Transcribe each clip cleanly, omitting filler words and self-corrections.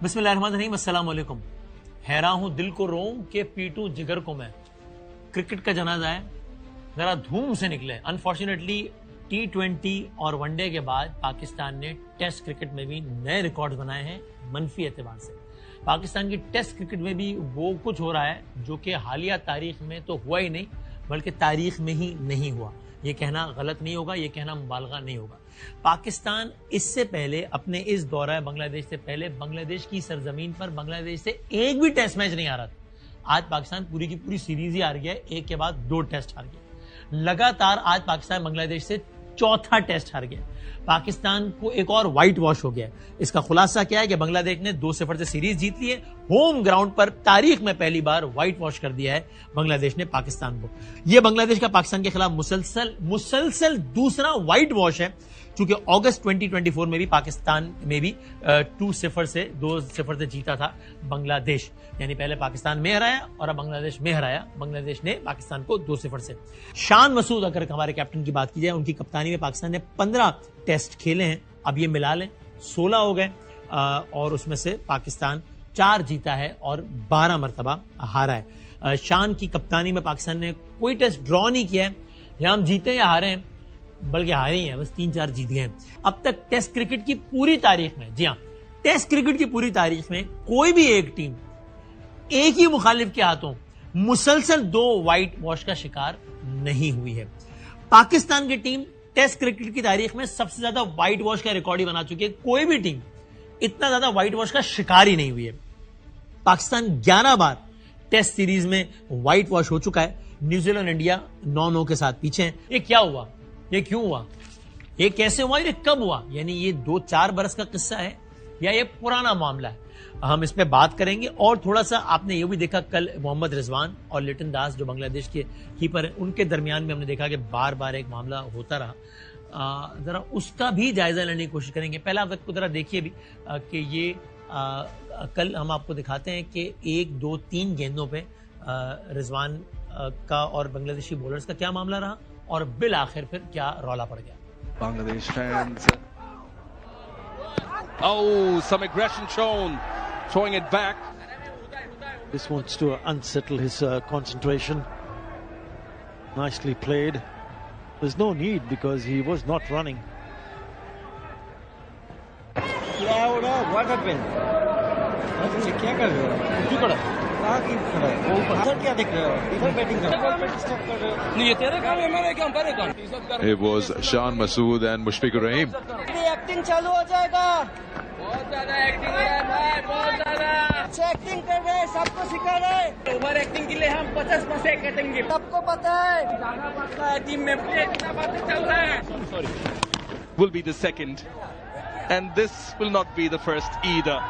बिस्मिल्लाहिर्रहमानिर्रहीम, अस्सलाम वालेकुम। हैरा हूं दिल को रोऊं के पीटूं जिगर को मैं। क्रिकेट का जनाजा है, जरा धूम से निकले। अनफॉर्चुनेटली T20 और वनडे के बाद पाकिस्तान ने टेस्ट क्रिकेट में भी नए रिकॉर्ड बनाए हैं मनफी एतबार से। पाकिस्तान की टेस्ट क्रिकेट में भी वो कुछ हो रहा है जो कि हालिया तारीख में तो हुआ ही नहीं, बल्कि तारीख में ही नहीं हुआ। ये कहना गलत नहीं होगा, ये कहना मुबालगा नहीं होगा। पाकिस्तान इससे पहले, अपने इस दौरा बांग्लादेश से पहले, बांग्लादेश की सरजमीन पर बांग्लादेश से एक भी टेस्ट मैच नहीं हारा था। आज पाकिस्तान पूरी की पूरी सीरीज ही हार गया है, एक के बाद 2 टेस्ट हार गया। लगातार आज पाकिस्तान बांग्लादेश से चौथा टेस्ट हार गया। पाकिस्तान को एक और व्हाइट वॉश हो गया। इसका खुलासा क्या है कि बांग्लादेश ने 2-0 से सीरीज जीत ली है। होम ग्राउंड पर तारीख में पहली बार व्हाइट वॉश कर दिया है बांग्लादेश ने पाकिस्तान को। यह बांग्लादेश का पाकिस्तान के खिलाफ मुसलसल दूसरा व्हाइट वॉश है, क्योंकि अगस्त 2024 में भी पाकिस्तान में भी 2-0 से जीता था बांग्लादेश। यानी पहले पाकिस्तान में हराया और अब बांग्लादेश में हराया। बांग्लादेश ने पाकिस्तान को 2-0 से। शान मसूद, अगर हमारे कैप्टन की बात की जाए, उनकी कप्तानी में पाकिस्तान ने 15 टेस्ट खेले हैं। अब ये मिला लें 16 हो गए, और उसमें से पाकिस्तान 4 जीता है और 12 मरतबा हारा है। शान की कप्तानी में पाकिस्तान ने कोई टेस्ट ड्रॉ नहीं किया है। या हम जीते या हारे हैं, बल्कि हारे ही हैं, बस 3-4 जीत गए हैं अब तक टेस्ट क्रिकेट की पूरी तारीख में। जी हां, टेस्ट क्रिकेट की पूरी तारीख में कोई भी एक टीम एक ही मुखालिफ के हाथों मुसलसल 2 व्हाइट वॉश का शिकार नहीं हुई है। पाकिस्तान की टीम टेस्ट क्रिकेट की तारीख में सबसे ज्यादा व्हाइट वॉश का रिकॉर्ड ही बना चुकी है। कोई भी टीम इतना ज्यादा व्हाइट वॉश का शिकार ही नहीं हुई है। पाकिस्तान 11 बार टेस्ट सीरीज में व्हाइट वॉश हो चुका है। न्यूजीलैंड, इंडिया 9-9 के साथ पीछे हैं। ये क्या हुआ? ये क्यों हुआ? ये कैसे हुआ? ये कब हुआ? यानी ये 2-4 बरस का किस्सा है या ये पुराना मामला है? हम इस पे बात करेंगे। और थोड़ा सा आपने ये भी देखा, कल मोहम्मद रिजवान और लिटन दास जो बांग्लादेश के कीपर हैं, उनके दरमियान में हमने देखा कि बार बार एक मामला होता रहा। जरा उसका भी जायजा लेने की कोशिश करेंगे। पहला वक्त को जरा देखिए भी कि ये कल हम आपको दिखाते हैं कि 1, 2, 3 गेंदों पे रिजवान का और बांग्लादेशी बॉलर्स का क्या मामला रहा और बिल आखिर फिर क्या रौला पड़ गया। Bangladesh fans. Oh, some aggression shown, throwing it back. This wants to unsettle his concentration. Nicely played. There's no need because he was not running. What happened? क्या कर रहे हो? क्यों खड़ा? कहाँ की खड़ा है? वो ऊपर क्या देख रहे हो? इधर बैटिंग कर रहे हो? नहीं, ये तेरा काम है, मेरा क्या करे काम? It was Shan Masood and Mushfiqur Rahim. Acting चालू हो जाएगा। बहुत ज्यादा एक्टिंग हो रहा है भाई, बहुत ज्यादा अच्छा एक्टिंग कर रहे हैं, सबको सिखा रहे हैं। ओवर एक्टिंग के लिए हम 50% कटेंगे। सबको पता है। ज्यादा पता है टीम में, इतना बातें चल रहा है। Will be the second, and this will not be the first either.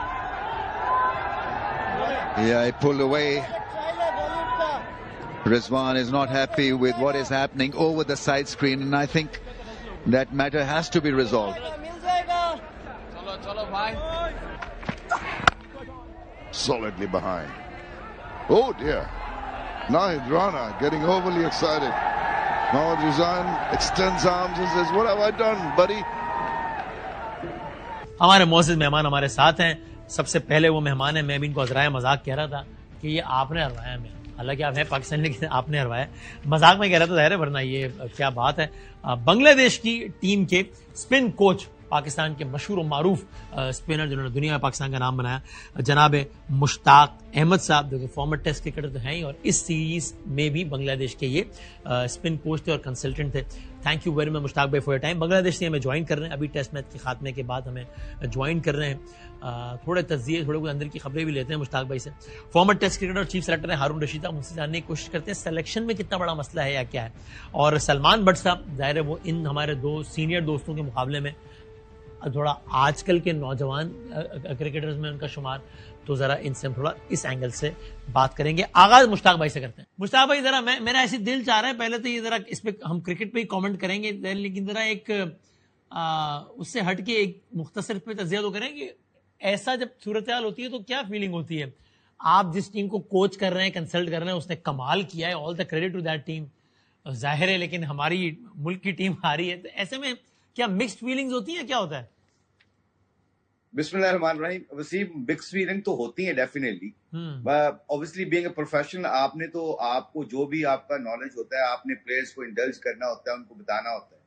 Yeah, he pulled away. Rizwan is not happy with what is happening over the side screen, and I think that matter has to be resolved. चलो चलो भाई। Solidly behind. Oh dear. Now Rana getting overly excited. Mohammad Rizwan extends arms and says, "What have I done, buddy?" हमारे मौजूद मेहमान हमारे साथ हैं। सबसे पहले वो मेहमान है, मैं भी इनको अजराया मजाक कह रहा था कि ये आपने हरवाया मैं, हालांकि आप हैं पाकिस्तानी लेकिन आपने हरवाया। मजाक में कह रहा था, जाहिर है, वरना ये क्या बात है। बांग्लादेश की टीम के स्पिन कोच, पाकिस्तान के मशहूर और मारूफ स्पिनर जिन्होंने दुनिया में पाकिस्तान का नाम बनाया, जनाब मुश्ताक अहमद साहब, जो कि फॉर्मर टेस्ट क्रिकेटर तो हैं ही, और इस सीरीज में भी बांग्लादेश के ये स्पिन कोच थे और कंसल्टेंट थे। Thank you very much Mushtaq भाई फॉर योर टाइम। बांग्लादेश से हमें ज्वाइन कर रहे हैं, अभी टेस्ट मैच के खात्मे के बाद हमें ज्वाइन कर रहे हैं। थोड़े तज्जिए, थोड़े कुछ अंदर की खबरें भी लेते हैं मुश्ताक भाई से। फॉर्मर टेस्ट क्रिकेटर और चीफ सेलेक्टर है हारून रशीद साहब, उनसे जानने की कोशिश करते हैं सिलेक्शन में कितना बड़ा मसला है या क्या है। और सलमान भट्ट साहब, जाहिर है वो इन हमारे 2 सीनियर दोस्तों के मुकाबले में थोड़ा आजकल के नौजवान क्रिकेटर्स में उनका शुमार, तो जरा इनसे हम थोड़ा इस एंगल से बात करेंगे। आगाज मुश्ताक भाई से करते हैं। मुश्ताक भाई, जरा मेरा ऐसे दिल चाह रहा है, पहले तो ये जरा इस पे हम क्रिकेट पे ही कमेंट करेंगे, लेकिन जरा एक उससे हटके एक मुख्तसर पे तज़किरा तो करें कि ऐसा जब सूरत हाल होती है तो क्या फीलिंग होती है? आप जिस टीम को कोच कर रहे हैं, कंसल्ट कर रहे हैं, उसने कमाल किया है, all the credit to that team, जाहिर है, लेकिन हमारी मुल्क की टीम हारी है, तो ऐसे में क्या मिक्स्ड फीलिंग्स होती हैं, क्या होता है? बिस्मिल्लाहिर्रहमानिर्रहीम। वसीम, बिग फीलिंग तो होती है definitely. Obviously being a professional, आपने तो आपको जो भी आपका नॉलेज होता है, आपने प्लेयर्स को इंडल्ज करना होता है, उनको बताना होता है।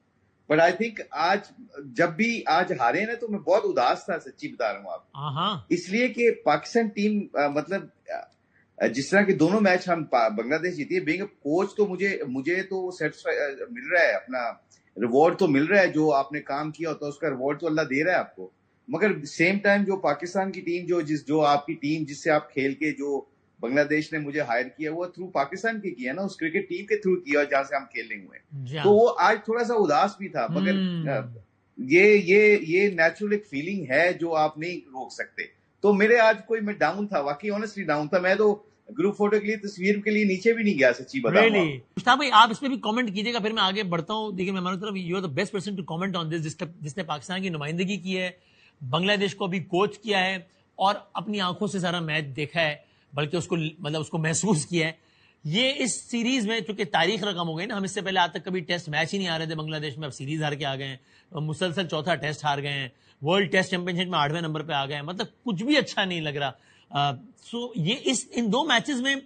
बट आई थिंक आज जब भी आज हारे ना, तो मैं बहुत उदास था, सच्ची बता रहा हूँ आपको। इसलिए कि पाकिस्तान टीम मतलब जिस तरह के दोनों मैच हम बांग्लादेश जीती है, बीइंग अ कोच तो मुझे तो सेटिस्फाई मिल रहा है, अपना रिवॉर्ड तो मिल रहा है। जो आपने काम किया होता है उसका रिवॉर्ड तो अल्लाह दे रहा है आपको। मगर सेम टाइम जो पाकिस्तान की टीम जो आपकी टीम जिससे आप खेल के जो बांग्लादेश ने मुझे हायर किया, वो थ्रू पाकिस्तान के किया ना, उस क्रिकेट टीम के थ्रू किया जहां से हम खेलने हुए। तो वो आज थोड़ा सा उदास भी था, मगर ये नेचुरल एक फीलिंग है जो आप नहीं रोक सकते। तो मेरे आज मैं डाउन था, वाकई ऑनेस्टली डाउन था। मैं तो ग्रुप फोटो के लिए, तस्वीर के लिए नीचे भी नहीं गया, सच्ची बताऊं। मुश्ताक भाई, आप इसमें भी कमेंट कीजिएगा, फिर मैं आगे बढ़ता हूं। देखिए, मैं हमारी तरफ, you are the best person to comment on this, जिसने पाकिस्तान की नुमाइंदगी की है, बांग्लादेश को अभी कोच किया है और अपनी आंखों से सारा मैच देखा है, बल्कि उसको महसूस किया है। ये इस सीरीज में, चूंकि तारीख रकम हो गई ना, हम इससे पहले आज तक कभी टेस्ट मैच ही नहीं आ रहे थे बांग्लादेश में, अब सीरीज हार के आ गए हैं, मुसलसल चौथा टेस्ट हार गए हैं, वर्ल्ड टेस्ट चैंपियनशिप में 8वें नंबर पे आ गए हैं, मतलब कुछ भी अच्छा नहीं लग रहा। सो ये इन दो मैचेस में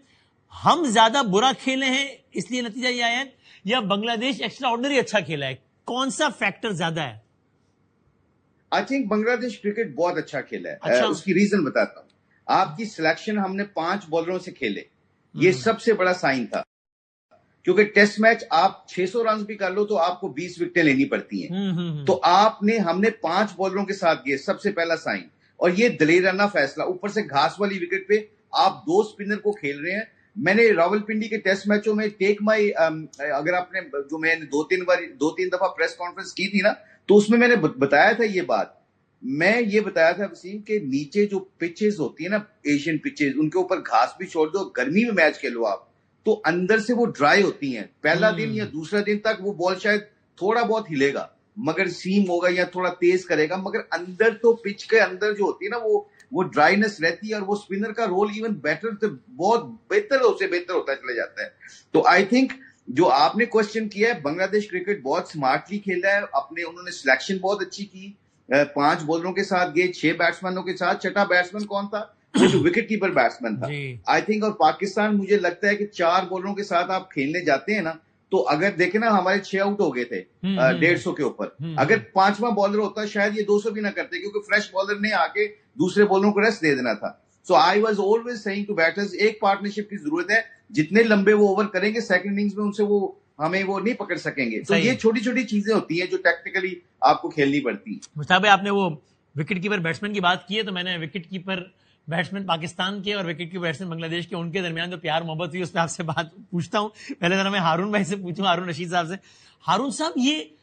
हम ज्यादा बुरा खेले हैं, इसलिए नतीजा ये आया है, या बांग्लादेश एक्स्ट्रा ऑर्डिनरी अच्छा खेला है? कौन सा फैक्टर ज्यादा है? आई थिंक बांग्लादेश क्रिकेट बहुत अच्छा खेला है। उसकी रीजन बताता हूं। आपकी सिलेक्शन हमने 5 बॉलरों से खेले, ये सबसे बड़ा साइन था। क्योंकि टेस्ट मैच आप 600 रन भी कर लो तो आपको 20 विकेटें लेनी पड़ती हैं। तो हमने 5 बॉलरों के साथ गए, सबसे पहला साइन। और ये दलेराना फैसला, ऊपर से घास वाली विकेट पे आप 2 स्पिनर को खेल रहे हैं। मैंने रावलपिंडी के टेस्ट मैचों में अगर आपने मैंने 2-3 दफा प्रेस कॉन्फ्रेंस की थी ना, तो उसमें मैंने बताया था ये बात। मैं ये बताया था वसीम के नीचे जो पिचेस होती है ना, एशियन पिचेस, उनके ऊपर घास भी छोड़ दो, गर्मी में मैच खेलो आप, तो अंदर से वो ड्राई होती हैं। पहला दिन या दूसरा दिन तक वो बॉल शायद थोड़ा बहुत हिलेगा, मगर सीम होगा या थोड़ा तेज करेगा, मगर अंदर तो पिच के अंदर जो होती है ना, वो ड्राइनेस रहती है, और वो स्पिनर का रोल इवन बेटर, तो बहुत बेहतर होता चला जाता है। तो आई थिंक जो आपने क्वेश्चन किया है, बांग्लादेश क्रिकेट बहुत स्मार्टली खेला है, उन्होंने सिलेक्शन बहुत अच्छी की। 5 बॉलरों के साथ गए, 6 बैट्समैनों के साथ। छठा बैट्समैन कौन था? वो जो विकेट कीपर बैट्समैन था, आई थिंक। और पाकिस्तान, मुझे लगता है कि 4 बॉलरों के साथ आप खेलने जाते हैं ना, तो अगर देखे ना, हमारे 6 आउट हो गए थे 150 के ऊपर। अगर 5वां बॉलर होता, शायद ये 200 भी ना करते, क्योंकि फ्रेश बॉलर ने आके दूसरे बॉलरों को रेस्ट दे देना था। So I was always saying to batters, एक पार्टनरशिप की जरूरत है। जितने लंबे वो ओवर करेंगे सेकंड इनिंग्स में, उनसे हमें वो नहीं पकड़ सकेंगे। तो ये छोटी छोटी चीजें होती हैं जो टेक्निकली आपको खेलनी पड़ती है। मुश्ताक भाई, आपने वो विकेट कीपर बैट्समैन की बात की है, तो मैंने विकेट कीपर बैट्समैन पाकिस्तान के और विकेट कीपर बैट्समैन बांग्लादेश के, उनके दरमियान जो प्यार मोहब्बत हुई, उस पर आपसे बात पूछता हूं। पहले जरा मैं हारून भाई से पूछूं, हारून रशीद साहब से। हारून साहब, ये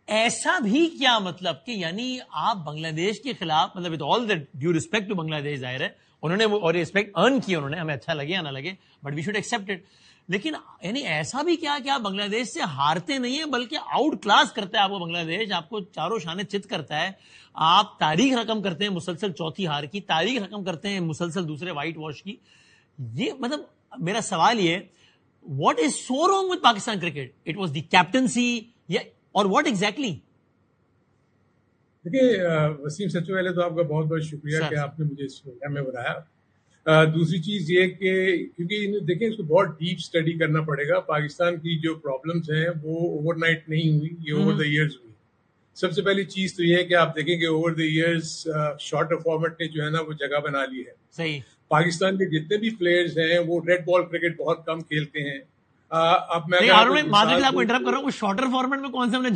ऐसा भी क्या मतलब कि यानी आप बांग्लादेश के खिलाफ, मतलब with all the due respect to Bangladesh, जाहिर है उन्होंने वो और रिस्पेक्ट अर्न की उन्होंने, हमें अच्छा लगे या ना लगे, but we should accept it. लेकिन यानी ऐसा भी क्या कि आप बांग्लादेश से हारते नहीं है, बल्कि आउट क्लास करता है आपको बांग्लादेश, आपको चारों शाने चित करता है। आप तारीख रकम करते हैं मुसलसल चौथी हार की, तारीख रकम करते हैं मुसलसल दूसरे व्हाइट वॉश की। ये मतलब मेरा सवाल ये, what is so wrong with Pakistan cricket? It was the captaincy या और व्हाट एग्जैक्टली? देखिए वसीम, सबसे पहले तो आपका बहुत बहुत शुक्रिया कि आपने मुझे इस प्रोग्राम में बुलाया। दूसरी चीज ये कि क्योंकि देखें, इसको बहुत डीप स्टडी करना पड़ेगा। पाकिस्तान की जो प्रॉब्लम्स हैं वो ओवरनाइट नहीं हुई, ये ओवर द इयर्स हुई। सबसे पहली चीज तो ये है कि आप देखें कि over the years shorter format ने जो है ना वो जगह बना ली है। सही। पाकिस्तान के जितने भी प्लेयर्स हैं वो रेड बॉल क्रिकेट बहुत कम खेलते हैं। अब मैं आपको इंटरप्ट कर रहा हूँ, शॉर्टर फॉर्मेट में कौन से हमने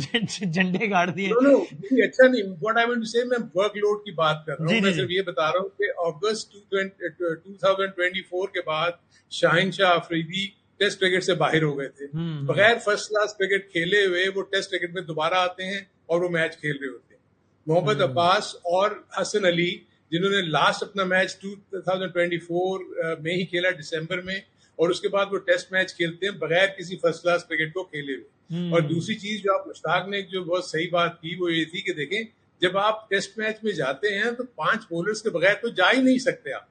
झंडे गाड़ दिए? अच्छा नहीं, व्हाट आई वांट टू से, मैं वर्कलोड की बात कर रहा हूँ। मैं सिर्फ ये बता रहा हूँ कि अगस्त 2024 के बाद शाहीन शाह अफरीदी टेस्ट क्रिकेट से बाहर हो गए थे। बगैर फर्स्ट क्लास क्रिकेट खेले हुए वो टेस्ट क्रिकेट में दोबारा आते हैं और वो मैच खेल रहे होते हैं। मोहम्मद अब्बास और हसन अली, जिन्होंने लास्ट अपना मैच 2024 में ही खेला, दिसंबर में, और उसके बाद वो टेस्ट मैच खेलते हैं बगैर किसी फर्स्ट क्लास क्रिकेट को खेले हुए। और दूसरी चीज जो आप मुश्ताक ने जो बहुत सही बात की वो ये थी कि देखें, जब आप टेस्ट मैच में जाते हैं तो 5 बॉलर्स के बगैर तो जा ही नहीं सकते आप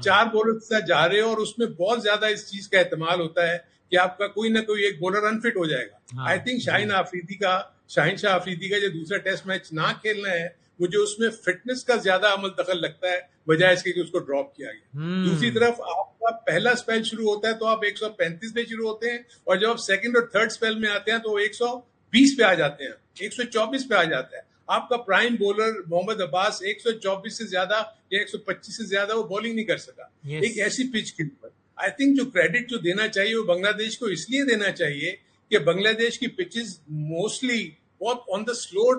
4 बॉलर के साथ जा रहे हो, और उसमें बहुत ज्यादा इस चीज का एहतमाल होता है कि आपका कोई ना कोई एक बॉलर अनफिट हो जाएगा। आई थिंक शाहीन शाह अफरीदी का जो दूसरा टेस्ट मैच ना खेलना है मुझे उसमें फिटनेस का ज्यादा अमल दखल लगता है बजाय इसके कि उसको ड्रॉप किया गया। दूसरी तरफ आपका पहला स्पेल शुरू होता है तो आप 135 पे शुरू होते हैं, और जब आप सेकंड और थर्ड स्पेल में आते हैं तो 120 पे आ जाते हैं, 124 पे आ जाता है। आपका प्राइम बॉलर मोहम्मद अब्बास 124 से ज्यादा या 125 से ज्यादा वो बॉलिंग नहीं कर सका एक ऐसी पिच के ऊपर। आई थिंक जो क्रेडिट जो देना चाहिए वो बांग्लादेश को इसलिए देना चाहिए कि बांग्लादेश की पिचेस मोस्टली बहुत ऑन द स्लो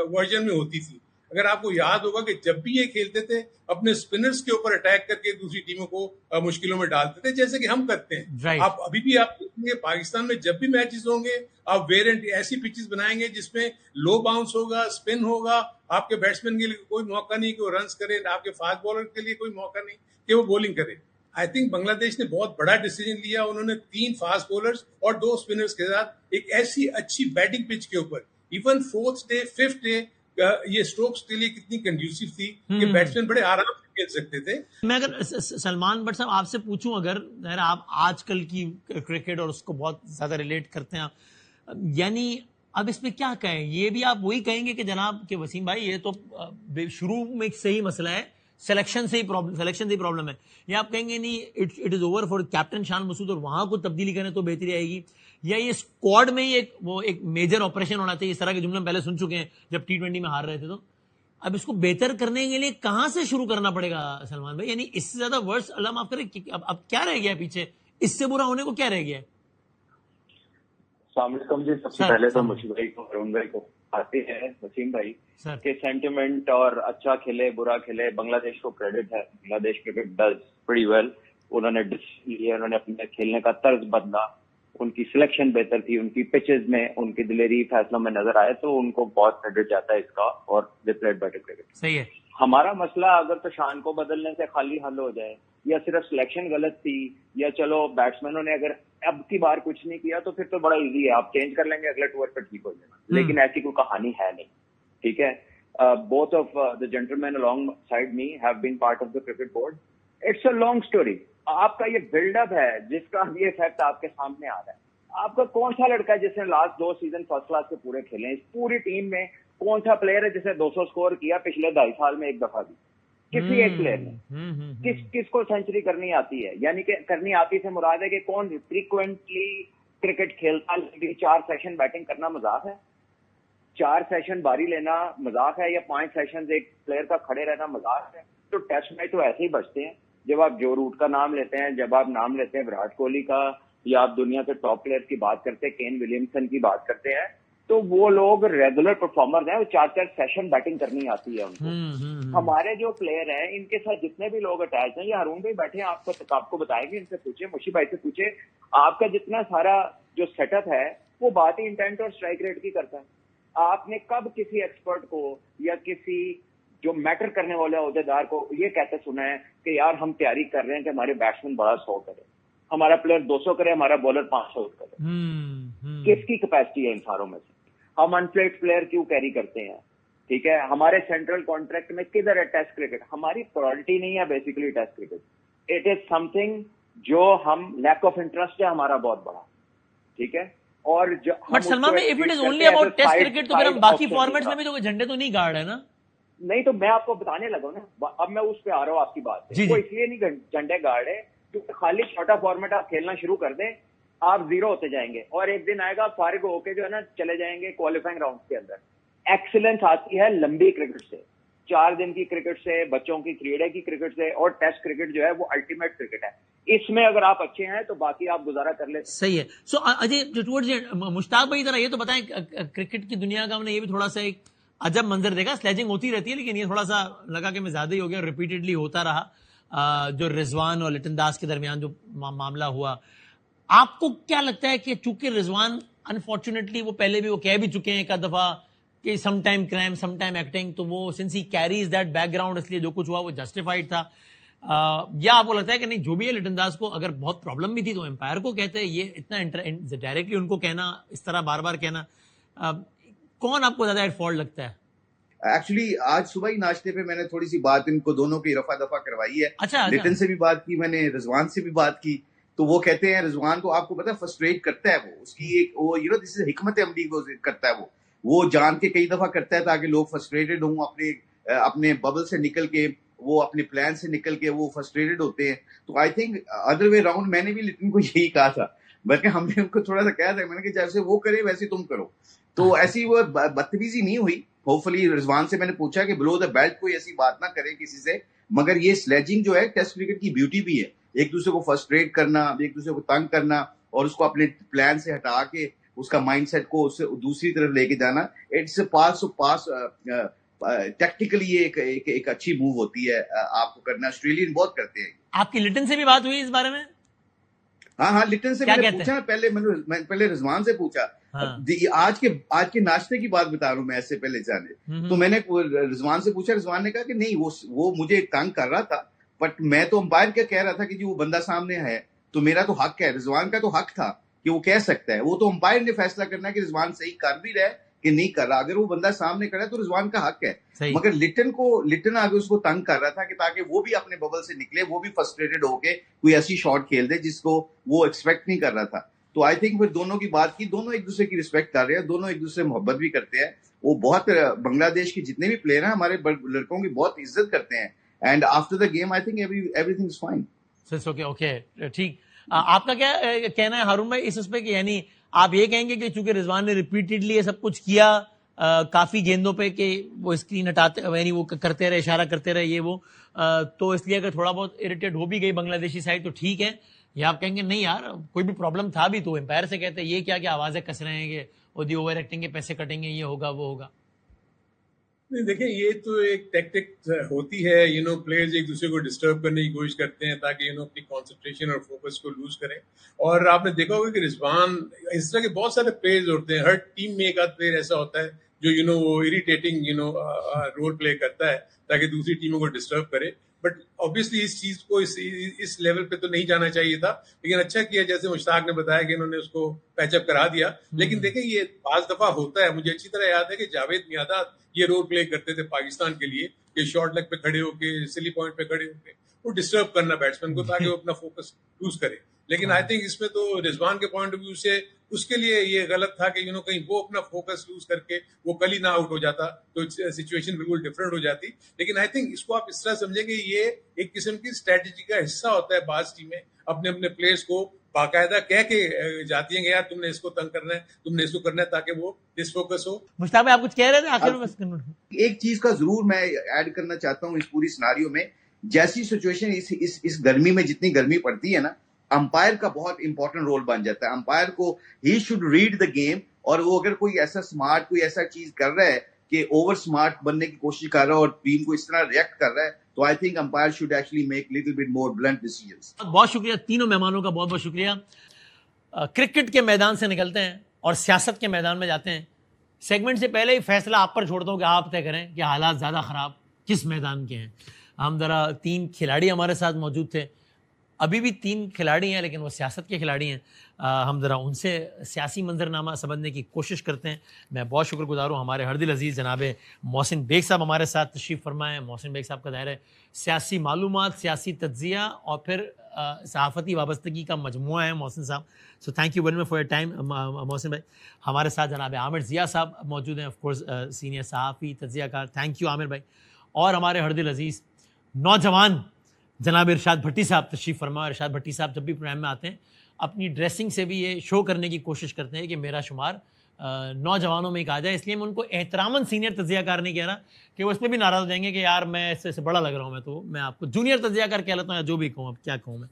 वर्जन में होती थी। अगर आपको याद होगा कि जब भी ये खेलते थे अपने स्पिनर्स के ऊपर अटैक करके दूसरी टीमों को मुश्किलों में डालते थे, जैसे कि हम करते हैं। आप अभी भी आप देखेंगे पाकिस्तान में जब भी मैचेस होंगे आप वेरिएंट ऐसी पिचेस बनाएंगे जिसमें लो बाउंस होगा, स्पिन होगा, आपके बैट्समैन के लिए कोई मौका नहीं कि वो रन्स करे, आपके फास्ट बॉलर के लिए कोई मौका नहीं कि वो बॉलिंग करे। आई थिंक बांग्लादेश ने बहुत बड़ा डिसीजन लिया, उन्होंने 3 फास्ट बॉलर्स और 2 स्पिनर्स के साथ एक ऐसी अच्छी बैटिंग पिच के ऊपर, even 4th day 5th day ये स्ट्रोक्स के लिए कितनी कंड्यूसिव थी कि बैट्समैन बड़े आराम से खेल सकते थे। मैं अगर सलमान बट साहब आपसे पूछूं, अगर आप आजकल की क्रिकेट और उसको बहुत ज्यादा रिलेट करते हैं, यानी अब इसमें क्या कहें? ये भी आप वही कहेंगे कि जनाब के वसीम भाई ये तो शुरू में एक सही मसला है, सिलेक्शन से ही प्रॉब्लम है, या आप कहेंगे नहीं it is over for captain Shan Masood और वहां को तब्दीली करें तो बेहतरी आएगी, या ये स्क्वाड में ही एक मेजर ऑपरेशन होना चाहिए? इस तरह के जुमले हम पहले सुन चुके हैं जब T20 में हार रहे थे। तो अब इसको बेहतर करने के लिए कहां से शुरू करना पड़ेगा सलमान भाई? यानी इससे ज्यादा वर्स अल्लाह माफ करे, अब क्या रह गया पीछे? इससे बुरा होने को क्या रह गया? जी, सबसे पहले तो मुझे भाई को, अरुण भाई को आते हैं वसीम भाई के सेंटिमेंट और अच्छा खेले बुरा खेले बांग्लादेश को क्रेडिट है। Bangladesh cricket does pretty well. उन्होंने डिसीजन लिया, उन्होंने अपने खेलने का तर्ज बदला, उनकी सिलेक्शन बेहतर थी, उनकी पिचेस में उनकी दिलेरी फैसलों में नजर आए, तो उनको बहुत क्रेडिट जाता है इसका, और दे प्लेड बेटर क्रिकेट। सही है। हमारा मसला अगर तो शान को बदलने से खाली हल हो जाए, या सिर्फ सिलेक्शन गलत थी, या चलो बैट्समैनों ने अगर अब की बार कुछ नहीं किया तो फिर तो बड़ा इजी है, आप चेंज कर लेंगे अगले टूर पर ठीक हो जाएगा। लेकिन ऐसी कोई कहानी है नहीं, ठीक है। Both of the gentleman alongside me have been part of the cricket board. It's a long story. आपका ये बिल्डअप है जिसका ये इफेक्ट आपके सामने आ रहा है। आपका कौन सा लड़का है जिसने लास्ट 2 सीजन फर्स्ट क्लास के पूरे खेले? इस पूरी टीम में कौन सा प्लेयर है जिसने 200 स्कोर किया पिछले 2.5 साल में एक दफा भी? किसी एक प्लेयर ने किसको सेंचुरी करनी आती है? यानी कि करनी आती से मुराद है कि कौन फ्रीक्वेंटली क्रिकेट खेलता है? 4 सेशन बैटिंग करना मजाक है? 4 सेशन बारी लेना मजाक है? या 5 सेशन एक प्लेयर का खड़े रहना मजाक है? तो टेस्ट मैच तो ऐसे ही बचते हैं। जब आप जो रूट का नाम लेते हैं, जब आप नाम लेते हैं विराट कोहली का, या आप दुनिया के टॉप प्लेयर की बात करते हैं, केन विलियमसन की बात करते हैं, तो वो लोग रेगुलर परफॉर्मर्स हैं, वो 4 सेशन बैटिंग करनी आती है उनको। हमारे जो प्लेयर हैं इनके साथ जितने भी लोग अटैच हैं, ये अरुण भाई बैठे हैं, आपको बताएंगे, इनसे पूछे, मुशी भाई से पूछे, आपका जितना सारा जो सेटअप है वो बात ही इंटेंट और स्ट्राइक रेट की करता है। आपने कब किसी एक्सपर्ट को या किसी जो मैटर करने वाले अहदेदार को ये कहते सुना है कि यार हम तैयारी कर रहे हैं कि हमारे बैट्समैन बड़ा 100 करे, हमारा प्लेयर 200 करे, हमारा बॉलर 500 करे? किसकी कैपेसिटी है इन सारों में से? हम अनप्लेड प्लेयर क्यों कैरी करते हैं? ठीक है, हमारे सेंट्रल कॉन्ट्रैक्ट में किधर है टेस्ट क्रिकेट? हमारी प्रायोरिटी नहीं है basically test cricket. It is something जो हम लैक ऑफ इंटरेस्ट है हमारा बहुत बड़ा, ठीक है। और बट सलमान में if it is only about test cricket तो फिर हम बाकी फॉर्मेट्स में भी तो झंडे तो नहीं गाड़ रहे ना? नहीं, तो मैं आपको बताने लगा ना, अब मैं उस पे आ रहा हूँ आपकी बात पे। वो इसलिए नहीं झंडे गाड़ रहे क्योंकि खाली छोटा फॉर्मेट आप खेलना शुरू कर दें, आप 0 होते जाएंगे, और एक दिन आएगा फारिग होके जो है ना चले जाएंगे क्वालिफाइंग राउंड के अंदर। एक्सीलेंस आती है लंबी क्रिकेट से, 4 दिन की क्रिकेट से, बच्चों की 3 डे की क्रिकेट से, और टेस्ट क्रिकेट जो है वो अल्टीमेट क्रिकेट है। इसमें अगर आप अच्छे हैं तो बाकी आप गुजारा कर लेते। सही है। सो अजय, मुश्ताक भाई जरा ये तो बताएं, क्रिकेट की दुनिया का हमने ये भी थोड़ा सा एक अजब मंजर देखा, स्लेजिंग होती रहती है, लेकिन ये थोड़ा सा लगा कि मैं ज्यादा ही हो गया, रिपीटेडली होता रहा। जो रिजवान और लिटन दास के दरमियान जो मामला हुआ, आपको क्या लगता है कि चूंकि रिजवान अनफॉर्चुनेटली वो पहले भी वो कह भी चुके हैं एक दफा कि some time crime some time acting, तो वो सिंस ही कैरीज दैट बैकग्राउंड, इसलिए जो कुछ हुआ वो जस्टिफाइड था, या आपको लगता है कि नहीं जो भी है लिटन दास को अगर बहुत प्रॉब्लम भी थी तो एम्पायर को कहते हैं, ये इतना डायरेक्टली उनको कहना, इस तरह बार बार कहना, कौन आपको ज्यादा एट फॉल्ट लगता है? एक्चुअली आज सुबह ही नाश्ते पे मैंने थोड़ी सी बात इनको दोनों की रफा दफा करवाई है। अच्छा, लिटन से भी बात की मैंने, रिजवान से भी बात की, तो वो कहते हैं रिजवान को आपको पता है फ्रस्ट्रेट करता है वो, उसकी एक वो दिस इज हिकमत अमली वो करता है वो, वो जान के कई दफा करता है ताकि लोग फ्रस्ट्रेटेड हों, अपने बबल से निकल के, वो अपने प्लान से निकल के वो फ्रस्ट्रेटेड होते हैं। तो I think other way round, मैंने भी लिटन को यही कहा था, बल्कि हमने उनको थोड़ा सा कहा था, मैंने कहा जैसे वो करे वैसे तुम करो। तो ऐसी वो बदतमीजी नहीं हुई। होपफुली रिजवान से मैंने पूछा कि बिलो द बेल्ट कोई ऐसी बात ना करे किसी से, मगर ये स्लेजिंग जो है टेस्ट क्रिकेट की ब्यूटी भी है, एक दूसरे को फ्रस्ट्रेट करना, एक दूसरे को तंग करना और उसको अपने प्लान से हटा के उसका माइंडसेट को उससे दूसरी तरफ लेके जाना। इट्स पास टेक्निकली ये एक अच्छी मूव होती है, आपको करना। ऑस्ट्रेलियन बहुत करते हैं। आपकी लिटन से भी बात हुई इस बारे में? हाँ, लिटन से मैंने पूछा, पहले रिजवान से पूछा। हाँ। आज के नाश्ते की बात बता रहा हूँ मैं, ऐसे पहले जाने तो मैंने रिजवान से पूछा, रिजवान ने कहा कि नहीं वो मुझे तंग कर रहा था, बट मैं तो अंपायर क्या कह रहा था कि जी वो बंदा सामने है तो मेरा तो हक है। रिजवान का तो हक था कि वो कह सकता है, वो तो अंपायर ने फैसला करना है कि रिजवान सही कर भी रहा है कि नहीं कर रहा। अगर वो बंदा सामने खड़ा है तो रिजवान का हक है। मगर लिटन आगे उसको तंग कर रहा था कि ताकि वो भी अपने बबल से निकले, वो भी फ्रस्ट्रेटेड होके कोई ऐसी शॉट खेल दे जिसको वो एक्सपेक्ट नहीं कर रहा था। तो आई थिंक फिर दोनों की बात की, दोनों एक दूसरे की रिस्पेक्ट कर रहे हैं, दोनों एक दूसरे से मोहब्बत भी करते हैं। वो बहुत, बांग्लादेश के जितने भी प्लेयर हैं हमारे लड़कों की बहुत इज्जत करते हैं। And after the game I think everything is fine. Okay, ठीक। आपका क्या कहना है हारून भाई इस पे कि यानी आप ये कहेंगे कि चूंकि रिजवान ने रिपीटेडली ये सब कुछ किया, काफी गेंदों पे कि वो स्क्रीन हटाते यानी वो करते रहे, इशारा करते रहे ये वो, तो इसलिए अगर थोड़ा बहुत इरिटेट हो भी गई बांग्लादेशी साइड तो ठीक है, या आप कहेंगे नहीं यार कोई भी प्रॉब्लम था भी तो एम्पायर से कहते ये क्या आवाजें कस रहे हैं कि ओवर एक्टिंग के पैसे कटेंगे, ये होगा वो होगा? नहीं, देखिए ये तो एक टैक्टिक होती है, प्लेयर्स एक दूसरे को डिस्टर्ब करने की कोशिश करते हैं ताकि अपनी कंसंट्रेशन और फोकस को लूज करें। और आपने देखा होगा कि रिजवान, इस तरह के बहुत सारे प्लेयर्स होते हैं, हर टीम में एक आध प्लेयर ऐसा होता है जो वो इरिटेटिंग रोल प्ले करता है ताकि दूसरी टीमों को डिस्टर्ब करे। बट ऑब्वियसली इस चीज को इस लेवल पे तो नहीं जाना चाहिए था, लेकिन अच्छा किया जैसे मुश्ताक ने बताया कि इन्होंने उसको पैचअप करा दिया। लेकिन देखिए ये 5 दफा होता है, मुझे अच्छी तरह याद है कि जावेद मियादाद ये रोल प्ले करते थे पाकिस्तान के लिए कि शॉर्ट लेग पे खड़े होके, सिली पॉइंट पे खड़े होके वो डिस्टर्ब करना बैट्समैन को ताकि वो अपना फोकस लूज करे। लेकिन आई थिंक इसमें तो रिजवान के पॉइंट ऑफ व्यू से उसके लिए ये गलत था कि कहीं वो अपना फोकस लूज करके वो कल ही ना आउट हो जाता तो सिचुएशन बिल्कुल डिफरेंट हो जाती। लेकिन आई थिंक इसको आप इस तरह समझेंगे ये एक किस्म की स्ट्रेटेजी का हिस्सा होता है। बाज टीमें अपने अपने प्लेयर्स को बाकायदा कह के जाती है कि यार तुमने इसको तंग करना है, तुमने इसको करना है ताकि वो डिसफोकस हो। मुश्ताक भाई आप कुछ कह रहे थे आखिर में? एक चीज का जरूर मैं ऐड करना चाहता हूँ इस पूरी सिनारियो में, जैसी सिचुएशन इस गर्मी में जितनी गर्मी पड़ती है ना, अंपायर का बहुत इंपॉर्टेंट रोल बन जाता है। अंपायर को he should read the game, और वो अगर कोई ऐसा स्मार्ट कोई ऐसा चीज कर रहा है कि ओवर स्मार्ट बनने की कोशिश कर रहा है और टीम को इस तरह रिएक्ट कर रहा है, तो I think umpire should actually make little bit more blunt decisions. बहुत शुक्रिया तीनों मेहमानों का, बहुत बहुत शुक्रिया। क्रिकेट के मैदान से निकलते हैं और सियासत के मैदान में जाते हैं। सेगमेंट से पहले ही फैसला आप पर छोड़ता हूँ कि आप तय करें कि हालात ज़्यादा ख़राब किस मैदान के हैं। हम ज़रा 3 खिलाड़ी हमारे साथ मौजूद थे, अभी भी 3 खिलाड़ी हैं लेकिन वो सियासत के खिलाड़ी हैं। हम ज़रा उनसे सियासी मंजरनामा समझने की कोशिश करते हैं। मैं बहुत शुक्रगुजार हूँ हमारे हरदिल अजीज़ जनाब मोहसिन बेग साहब हमारे साथ तशरीफ़ फरमाएँ। मोहसिन बेग साहब का दायरा है सियासी मालूमात, सियासी तज्ज़िया और फिर सहाफ़ती वाबस्तगी का मजमुआ है मोहसिन साहब। So thank you very much for your time Mohsin भाई। हमारे साथ जनाब आमिर ज़िया साहब मौजूद हैं, ऑफकोर्स सीनियर सहाफ़ी तज्ज़ियाकार। थैंक यू आमिर भाई। और हमारे हरदिल अजीज़ नौजवान जनाब इरशाद भट्टी साहब तशरीफ़ फरमा। इरशाद भट्टी साहब जब भी प्रोग्राम में आते हैं अपनी ड्रेसिंग से भी ये शो करने की कोशिश करते हैं कि मेरा शुमार नौजवानों में एक आ जाए, इसलिए मैं उनको एहतरामन सीनियर तज्ज़ियाकार नहीं कह रहा कि वो इस पर भी नाराज़ हो जाएंगे कि यार मैं इससे बड़ा लग रहा हूँ। मैं आपको जूनियर तज्ज़ियाकार कह लेता हूँ या जो भी कहूँ, अब क्या कहूँ मैं।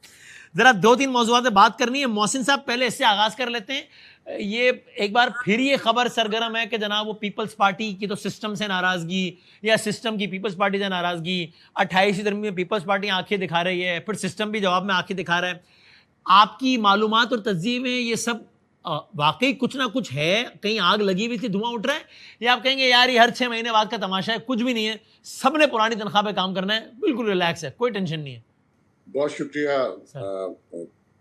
ज़रा 2-3 मौज़ूआत पे बात करनी है। मोहसिन साहब पहले इससे आगाज़ कर लेते हैं। ये एक बार फिर ये खबर सरगर्म है कि जनाब वो पीपल्स पार्टी की तो सिस्टम से नाराज़गी या सिस्टम की पीपल्स पार्टी से नाराज़गी, 28वीं तरमीम में पीपल्स पार्टी आंखें दिखा रही है, फिर सिस्टम भी जवाब में आंखें दिखा रहा है। आपकी मालूमात और तज्ज़िये में ये सब वाकई कुछ ना कुछ है, कहीं आग लगी हुई थी, धुआं उठ रहा है, या आप कहेंगे यार ये हर 6 महीने बाद का तमाशा है, कुछ भी नहीं है, सबने पुरानी तनख्वाह पे काम करना है, बिल्कुल रिलैक्स है, कोई टेंशन नहीं है? बहुत शुक्रिया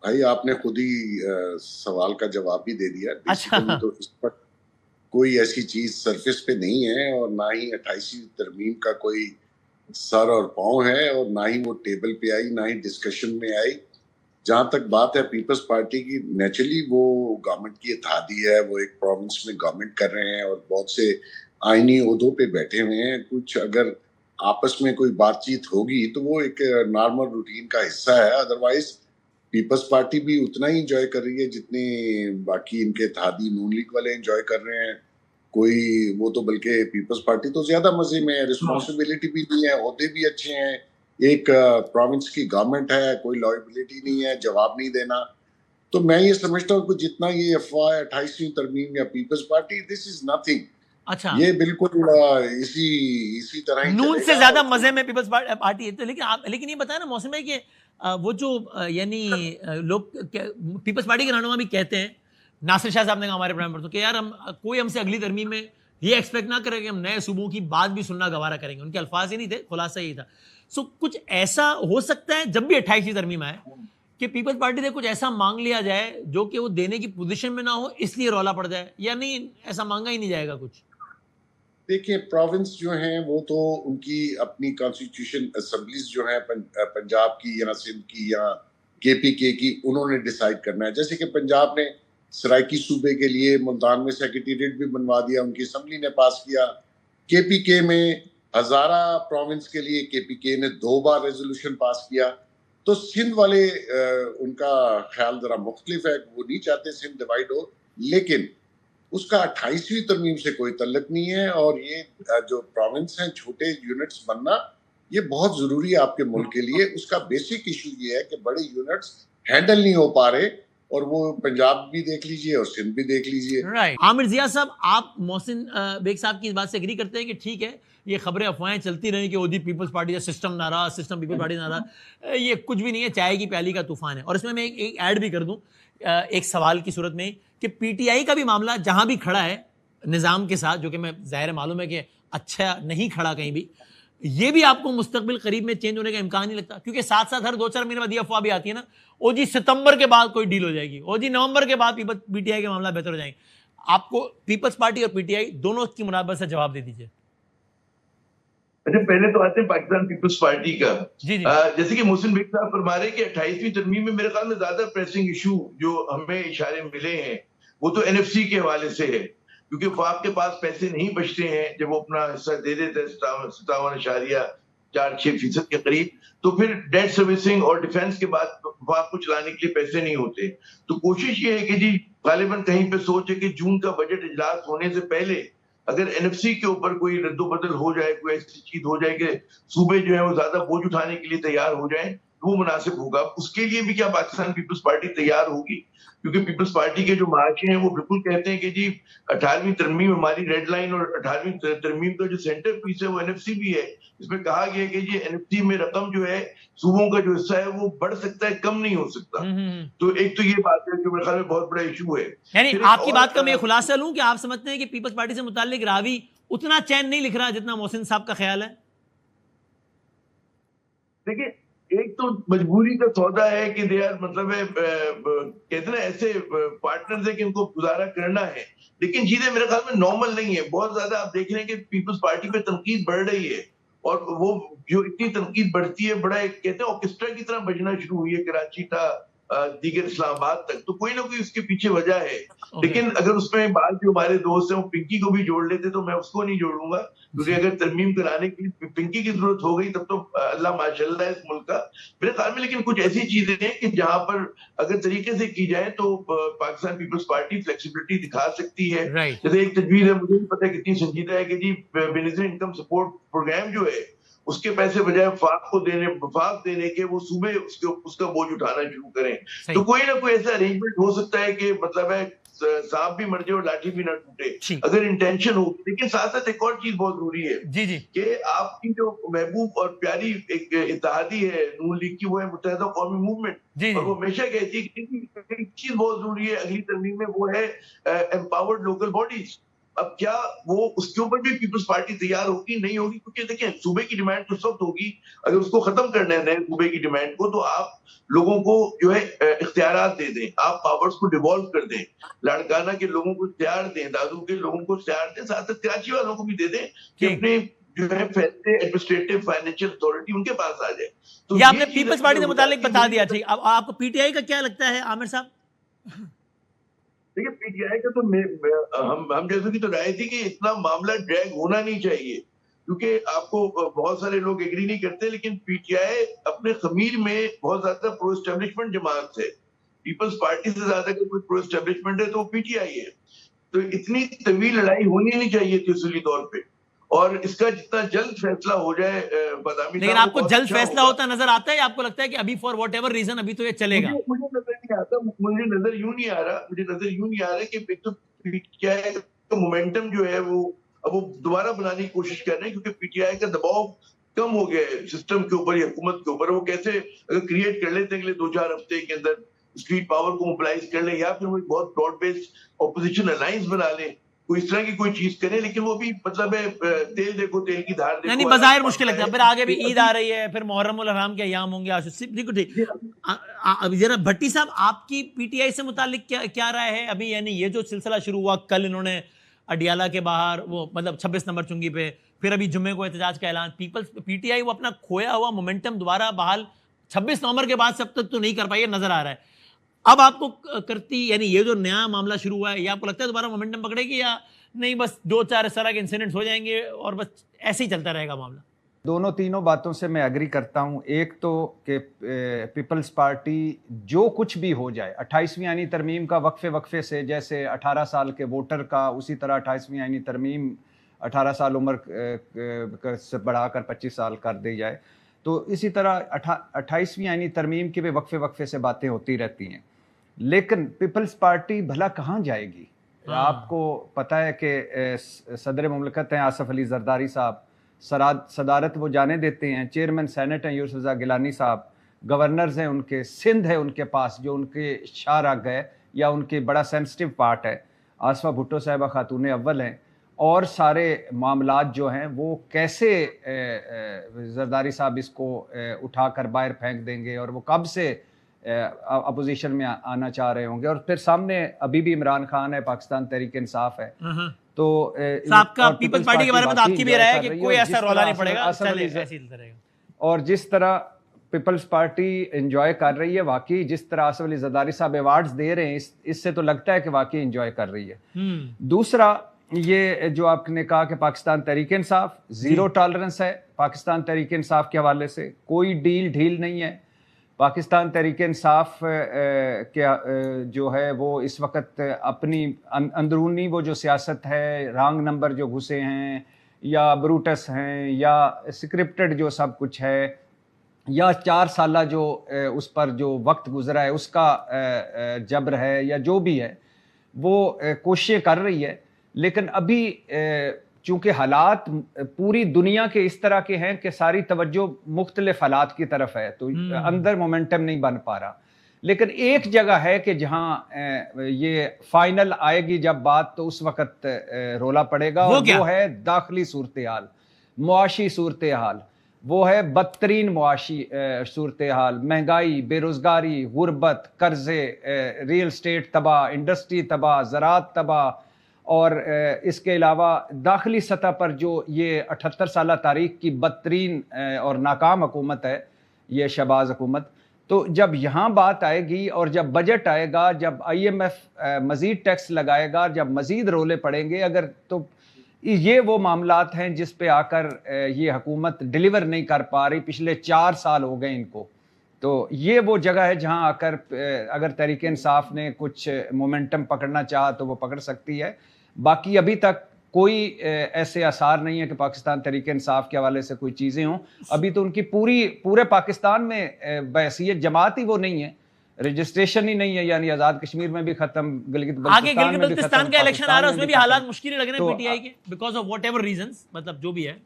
भाई, आपने खुद ही सवाल का जवाब भी दे दिया। अच्छा। तो इस पर कोई ऐसी चीज सरफेस पे नहीं है और ना ही 28वीं तरमीम का कोई सर और पांव है और ना ही वो टेबल पे आई, ना ही डिस्कशन में आई। जहां तक बात है पीपल्स पार्टी की, नेचुरली वो गवर्नमेंट की इत्तेहादी है, वो एक प्रोविंस में गवर्नमेंट कर रहे हैं और बहुत से आईनी ओहदों पे बैठे हुए हैं। कुछ अगर आपस में कोई बातचीत होगी तो वो एक नॉर्मल रूटीन का हिस्सा है। अदरवाइज पीपल्स पार्टी भी उतना ही एंजॉय कर रही है जितने बाकी इनके इत्तेहादी नून लीग वाले एंजॉय कर रहे हैं। कोई वो तो बल्कि पीपल्स पार्टी तो ज्यादा मजे में है, रिस्पॉन्सिबिलिटी भी नहीं है, ओहदे भी अच्छे हैं, एक प्रोविंस की गवर्नमेंट है, कोई लॉयबिलिटी नहीं है, जवाब नहीं देना। तो मैं ये समझता हूँ कि जितना ये अफवाह है 28वीं तरमीम या people's party, this is nothing. अच्छा, ये बिल्कुल इसी तरह ही नून से ज्यादा मजे में पीपल्स पार्टी है। तो लेकिन ये बताया ना मौसम भाई कि वो जो यानी लोग पीपल्स पार्टी के रहनुमा भी कहते हैं, नासिर शाह साहब ने कहा हमारे प्रोग्राम पर तो कि यार हम कोई हमसे अगली तरमीम में ये एक्सपेक्ट ना करें कि हम नए सूबों की बात भी सुनना गवारा करेंगे। उनके अल्फाज ही नहीं थे, खुलासा यही था। सो कुछ ऐसा हो सकता है जब भी 28वीं तरमीम आए कि पीपल्स पार्टी से कुछ ऐसा मांग लिया जाए जो कि वो देने की पोजीशन में ना हो, इसलिए रौला पड़ जाए, या नहीं ऐसा मांगा ही नहीं जाएगा कुछ? देखिए, प्रोविंस जो हैं वो तो उनकी अपनी कॉन्स्टिट्यूशन असेंबलीज जो हैं पंजाब की या सिंध की या KPK की, उन्होंने डिसाइड करना है। जैसे कि पंजाब ने सराइकी सूबे के लिए मुल्तान में सेक्रेटेरिएट भी बनवा दिया, उनकी असेंबली ने पास किया। KPK में हजारा प्रोविंस के लिए KPK ने 2 बार रेजोल्यूशन पास किया। तो सिंध वाले उनका ख्याल जरा मुख्तलिफ है, वो नहीं चाहते सिंध डिवाइड हो, लेकिन उसका 28वीं तरमीम से कोई तल्लुक नहीं है। और ये जो प्रोविंस हैं, छोटे यूनिट्स बनना ये बहुत जरूरी है आपके मुल्क के लिए। उसका बेसिक इशू ये है कि बड़े यूनिट्स हैंडल नहीं हो पा रहे, और वो पंजाब भी देख लीजिए और सिंध भी देख लीजिए। राइट। आमिर जिया साहब, आप मोहसिन बेग साहब की इस बात से एग्री करते हैं कि ठीक है ये खबरें अफवाहें चलती रही कि ओदी पीपल्स पार्टी का सिस्टम नाराज, सिस्टम पीपल्स पार्टी नाराज, ये कुछ भी नहीं है, चाय की प्याली का तूफान है। और इसमें मैं एक ऐड भी कर दूं एक सवाल की सूरत में कि PTI का भी मामला जहां भी खड़ा है निज़ाम के साथ, जो कि मैं ज़ाहिर मालूम है कि अच्छा नहीं खड़ा कहीं भी, ये भी आपको मुस्तकबिल करीब में चेंज होने का इम्कान नहीं लगता? क्योंकि साथ साथ हर 2-4 महीने बाद ये अफवाह भी आती है ना, ओ जी सितंबर के बाद कोई डील हो जाएगी, ओ जी नवंबर के बाद PTI के मामला बेहतर हो जाएंगे। आपको पीपल्स पार्टी और PTI दोनों की मुनासबत से जवाब दे दीजिए। अच्छा, पहले तो आते हैं पाकिस्तान पीपल्स पार्टी का। जी जी। जैसे कि मोहसिन बेग साहब फरमा रहे हैं कि 28वीं तरमीम में मेरे ख्याल में ज्यादा प्रेसिंग इशू जो हमें इशारे मिले हैं वो तो NFC के हवाले से है, क्योंकि वफाक के पास पैसे नहीं बचते हैं जब वो अपना हिस्सा दे देते हैं 57.46% के करीब, तो फिर डेट सर्विसिंग और डिफेंस के बाद वफाक को चलाने के लिए पैसे नहीं होते। तो कोशिश ये है कि जी गालिबन कहीं पे सोच है कि जून का बजट इजलास होने से पहले अगर NFC के ऊपर कोई रद्दोबदल हो जाए, कोई ऐसी चीज हो जाए कि सूबे जो है वो ज्यादा बोझ उठाने के लिए तैयार हो जाए, वो मुनासिब होगा। उसके लिए भी क्या पाकिस्तान पीपल्स पार्टी तैयार होगी? क्योंकि पीपल्स पार्टी के जो महाशय हैं वो बिल्कुल कहते हैं कि जी 18वीं तरमीम हमारी रेड लाइन, और 18वीं तरमीम का जो सेंटर पीस है वो NFC भी है। इसमें कहा गया है कि जी NFC में रकम जो है सूबों का जो हिस्सा है वो बढ़ सकता है, कम नहीं हो सकता। तो एक तो ये बात है जो मेरे ख्याल में बहुत बड़ा इशू है। यानी आपकी बात का मैं खुलासा लूं कि आप समझते हैं कि पीपल्स पार्टी से मुताल्लिक रावी उतना चैन नहीं लिख रहा जितना मोहसिन साहब का ख्याल है? देखिए, एक तो मजबूरी का सौदा है कि दे यार मतलब है कहते ना ऐसे पार्टनर्स है कि उनको गुजारा करना है, लेकिन चीजें मेरे ख्याल में नॉर्मल नहीं है। बहुत ज्यादा आप देख रहे हैं कि पीपल्स पार्टी पे तनकीद बढ़ रही है, और वो जो इतनी तनकीद बढ़ती है बड़ा एक कहते हैं ऑर्केस्ट्रा की तरह बजना शुरू हुई है, कराची था दीगर इस्लामाबाद तक। तो कोई ना कोई उसके पीछे वजह है। लेकिन अगर उसमें बात जो हमारे दोस्त हैं वो पिंकी को भी जोड़ लेते तो मैं उसको नहीं जोड़ूंगा, क्योंकि अगर तरमीम कराने की पिंकी की जरूरत हो गई तब तो अल्लाह माशाल्लाह इस मुल्क का मेरे ख्याल में। लेकिन कुछ ऐसी चीजें हैं कि जहां पर अगर तरीके से की जाए तो पाकिस्तान पीपल्स पार्टी फ्लेक्सिबिलिटी दिखा सकती है। जैसे एक तजवीज है, मुझे नहीं पता कितनी संजीदा है, कि जी बेनिफिट इनकम सपोर्ट प्रोग्राम जो है उसके पैसे बजाय वफाक देने के वो सूबे उसका बोझ उठाना शुरू करें। तो कोई ना कोई ऐसा अरेंजमेंट हो सकता है कि मतलब है सांप भी मर जाए और लाठी भी ना टूटे, अगर इंटेंशन हो। लेकिन साथ साथ एक और चीज बहुत जरूरी है कि आपकी जो महबूब और प्यारी एक इत्तेहादी है नून लीग की, वो है मुत्तहिदा कौमी मूवमेंट, और वो हमेशा कहती है कि एक चीज बहुत जरूरी है अगली तरमीम में, वो है एम्पावर्ड लोकल बॉडीज। अब क्या वो उसके ऊपर भी पीपल्स पार्टी तैयार होगी? नहीं होगी, क्योंकि देखिए सूबे की डिमांड तो सब होगी। अगर उसको खत्म करना है नए सूबे की डिमांड को, तो आप लोगों को जो है इख्तियारात दे दें, आप पावर्स को डिवॉल्व कर दें, लाड़काना के लोगों को इख्तियार दें, दादू के लोगों को इख्तियार दें, साथ साथ कराची वालों को भी दे दें कि अपने जो है फैसले एडमिनिस्ट्रेटिव फाइनेंशियल अथॉरिटी उनके पास आ जाए। तो ये आपने पीपल्स पार्टी से मुतालिक बता दिया। ठीक, अब आपको पीटीआई का क्या लगता है आमिर साहब? देखिए पीटीआई का तो हम जैसे की तो राय थी कि इतना मामला ड्रैग होना नहीं चाहिए, क्योंकि आपको बहुत सारे लोग एग्री नहीं करते, लेकिन पीटीआई अपने खमीर में बहुत ज्यादा प्रो एस्टेब्लिशमेंट जमात है। पीपल्स पार्टी से ज्यादा कोई प्रो एस्टेब्लिशमेंट है तो पीटीआई है। तो इतनी तवील लड़ाई होनी नहीं चाहिए थी उसूली तौर पे, और इसका जितना जल्द फैसला हो जाए बदामी। लेकिन आपको जल्द फैसला होता नजर आता है, आपको लगता है कि अभी फॉर व्हाटएवर रीजन अभी तो ये चलेगा? मुझे नजर नहीं आता, मुझे नजर यूं नहीं आ रहा कि एक तो पीटीआई का मोमेंटम जो है वो अब वो दोबारा बनाने की कोशिश कर रहे हैं, क्योंकि पीटीआई का दबाव कम हो गया है सिस्टम के ऊपर या हुकूमत के ऊपर। वो कैसे अगर क्रिएट कर लेते हैं अगले 2-4 हफ्ते के अंदर, स्ट्रीट पावर को मोबिलाइज कर ले, या फिर वो बहुत ब्रॉड बेस्ड ऑपोजिशन अलायंस बना ले, कोई इस तरह की कोई चीज करे, लेकिन वो भी मतलब है तेल देखो तेल की धार देखो। नहीं, बाजार मुश्किल लगता है। फिर आगे भी ईद आ रही है, फिर मुहर्रम उल हराम के अय्याम होंगे। देखो ठीक, जरा भट्टी साहब आपकी पीटीआई से मुतालिक क्या राय है अभी? यानी ये जो सिलसिला शुरू हुआ, कल इन्होंने अडियाला के बाहर वो मतलब 26 नंबर चुंगी पे, फिर अभी जुम्मे को एहतजाज का ऐलान, पीटीआई वो अपना खोया हुआ मोमेंटम दोबारा बहाल 26 नवंबर के बाद सब तक तो नहीं कर पाई, नजर आ रहा है। अब आपको करती, यानी ये जो नया मामला शुरू हुआ है, ये आपको लगता है दोबारा मोमेंटम पकड़ेगी या नहीं, बस 2-4 इस तरह के इंसिडेंट्स हो जाएंगे और बस ऐसे ही चलता रहेगा मामला? दोनों तीनों बातों से मैं एग्री करता हूं। एक तो कि पीपल्स पार्टी जो कुछ भी हो जाए, 28वीं आईनी तरमीम का वक्फे से, जैसे 18 साल के वोटर का, उसी तरह 28वीं आईनी तरमीम 18 साल उम्र से बढ़ाकर 25 साल कर दी जाए। तो इसी तरह 28वीं आईनी तरमीम की भी वक्फे से बातें होती रहती हैं, लेकिन पीपल्स पार्टी भला कहाँ जाएगी? आपको पता है कि सदर मुमलकत हैं आसफ अली जरदारी साहब, सदारत वो जाने देते हैं, चेयरमैन सेनेट हैं यूसुफ रज़ा गिलानी साहब, गवर्नर्स हैं उनके, सिंध है उनके पास जो उनके शाहराग है या उनके बड़ा सेंसिटिव पार्ट है, आसफा भुट्टो साहिबा खातून अव्वल हैं, और सारे मामलात जो हैं वो कैसे जरदारी साहब इसको उठाकर बाहर फेंक देंगे, और वो कब से अपोजिशन में आना चाह रहे होंगे। और फिर सामने अभी भी इमरान खान है, पाकिस्तान तहरीक इंसाफ है। तो आपका पीपल्स पार्टी के बारे में तो आपकी भी राय है कि कोई ऐसा रौला नहीं पड़ेगा, और जिस तरह पीपल्स पार्टी एंजॉय कर रही है, वाकई जिस तरह आसफ अली जरदारी साहब अवार्ड्स दे रहे हैं, इससे तो लगता है कि वाकई एंजॉय कर रही है। दूसरा, ये जो आपने कहा कि पाकिस्तान तहरीक इंसाफ जीरो टॉलरेंस है, पाकिस्तान तहरीक इंसाफ के हवाले से कोई ढील नहीं है। पाकिस्तान तहरीक इंसाफ के जो है वो इस वक्त अपनी अंदरूनी वो जो सियासत है, रॉन्ग नंबर जो घुसे हैं या ब्रूटस हैं या स्क्रिप्टेड जो सब कुछ है, या 4 साल जो उस पर जो वक्त गुजरा है उसका जबर है, या जो भी है वो कोशिशें कर रही है। लेकिन अभी चूँकि हालात पूरी दुनिया के इस तरह के हैं कि सारी तवज्जो मुख्तलिफ हालात की तरफ है, तो अंदर मोमेंटम नहीं बन पा रहा। लेकिन एक जगह है कि जहाँ ये फाइनल आएगी जब बात, तो उस वक्त रोला पड़ेगा, और वो है दाखिली सूरत हाल, मुआशी सूरत हाल। वो है बदतरीन मुआशी सूरत हाल, महंगाई, बेरोजगारी, गुर्बत, कर्जे, रियल स्टेट तबाह, इंडस्ट्री तबाह, ज़राअत तबाह, और इसके अलावा दाखिली सतह पर जो ये 78 साल तारीख की बदतरीन और नाकाम हुकूमत है, ये शहबाज हुकूमत। तो जब यहाँ बात आएगी और जब बजट आएगा, जब IMF मज़ीद टैक्स लगाएगा, जब मज़ीद रोले पड़ेंगे, अगर तो ये वो मामलात हैं जिस पे आकर ये हुकूमत डिलीवर नहीं कर पा रही, पिछले 4 साल हो गए इनको। तो ये वो जगह है जहाँ आकर अगर तहरीक इंसाफ ने कुछ मोमेंटम पकड़ना चाहा तो वो पकड़ सकती है। बाकी अभी तक कोई ऐसे आसार नहीं है कि पाकिस्तान तहरीक इंसाफ के हवाले से कोई चीज़ें हों। अभी तो उनकी पूरे पाकिस्तान में बहसीयत जमात ही वो नहीं है, रजिस्ट्रेशन ही नहीं है, यानी आज़ाद कश्मीर में भी खत्म, गिलगित बल्तिस्तान का इलेक्शन आ रहा है, उसमें भी हालात मुश्किल लग रहे हैं पीटीआई के, बिकॉज ऑफ व्हाटएवर रीजंस, मतलब जो भी है।